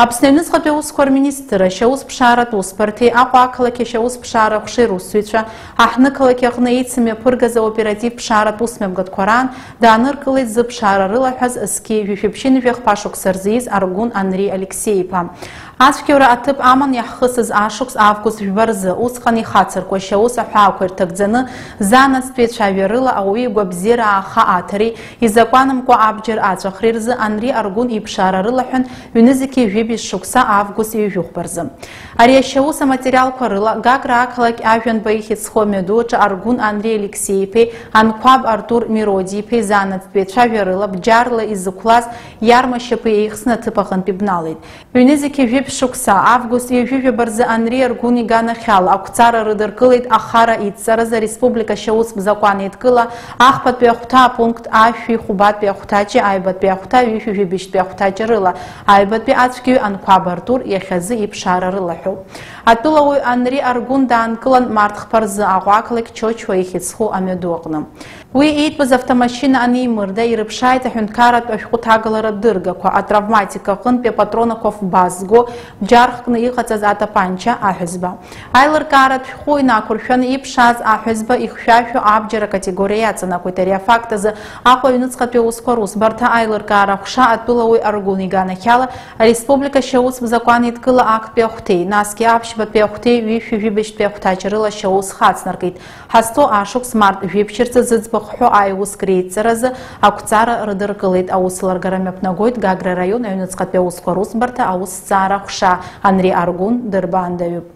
Аԥсны аҩныҵҟатәи аусқәа рминистрра ашьаусфшааратә усбарҭеи Аҟәа ақалақь ашьаусфшаара аҟәшеи русзуҩцәа аҳҭнықалақь аҟны еицымҩаڀыргаз аоперативтә ԥшааратә усмҩаڀгатәқәа раан дааныркылеит зыԥшаара рылаҳәаз зқьи жәишәи хԥа-шықәса рзы Аргәын Анри Алеқсеи ацәгьаура аҭыԥ аман иаҳхысыз ашықәс август жәба рзы усҟан ихацыркәа ашьаус аҳәаақәа ирҭагӡаны занацтәи ацәажәарыла ауаҩы игәабзиара ааха аҭареи изакәанымкәа абџьар аҵәахреи рзы Анри Аргәын иԥшаара рылаҳәан ҩнызқьи жәибжь шықәса август ҩажәихәба рзы. Ари ашьаус аматериалқәа рыла Гагра ақалақь ажәанба ихьыӡхо амҩадуаҿы Аргәын Анри Алеқсеи-иԥеи Анқәаб Артур Мироди-иԥеи занацтәи ацәажәарыла бџьарла изықәлаз иармашьапы еихсны аҭыԥ аҟынтә ибналеит. Ҩнызқьи жәибжь шықәса август ҩажәижәаба рзы Анри Аргәын иганахьала ақәҵара рыдыркылеит ахара идҵараз ареспублика ашьаусԥ закәан еидкыла ахԥатәи ахәҭа апункт ашәи хәбатәи ахәҭаҷи аҩбатәи ахәҭа ҩышәи жәибжьтәи ахәҭаҷи рыла аҩбатәи ацәгьаҩ Анқәаб Артур иахьазы иԥшаара рылаҳәоуп. Атәылауаҩ Анри Аргәын даанкылан март хԥа рзы Аҟәа ақалақь Чочуа ихьыӡху амҩаду аҟны. Уи иитәыз автомашьына анимырда ирыԥшааит аҳәынҭқарратә ашәҟәы ҭагалара дыргақәа, атравматика аҟынтәи апатронақәа фба зго бџьар хкны иҟаҵаз атапанча аҳәызба. Аилыркааратә шәҟәы инақәыршәаны иԥшааз аҳәызба ихшәашәо абџьар акатегориа иаҵанакуеит. Ари афакт азы Аҟәа аҩныҵҟатәи аусқәа русбарҭа аилыркаара ҟәша атәылауаҩ Аргәын иганахьала ареспублика ашьаусԥ закәан еидкыла актәи ахәҭеи, насгьы аԥшьбатәи ахәҭеи ҩышәи жәибжьтәи ахәҭаҷи рыла ашьаус хацнаркит. Ҳазҭо ашықәс март жәиԥшьы рзы зыӡбахә ҳәо аиуск реидҵаразы ақәҵара рыдыркылеит. Аусаларгара мҩаԥнагоит Гагра раион аҩныҵҟатәи аусқәа русбарҭа аусҭҵаара ҟәша. Анри Аргәын дырбаандаҩуп.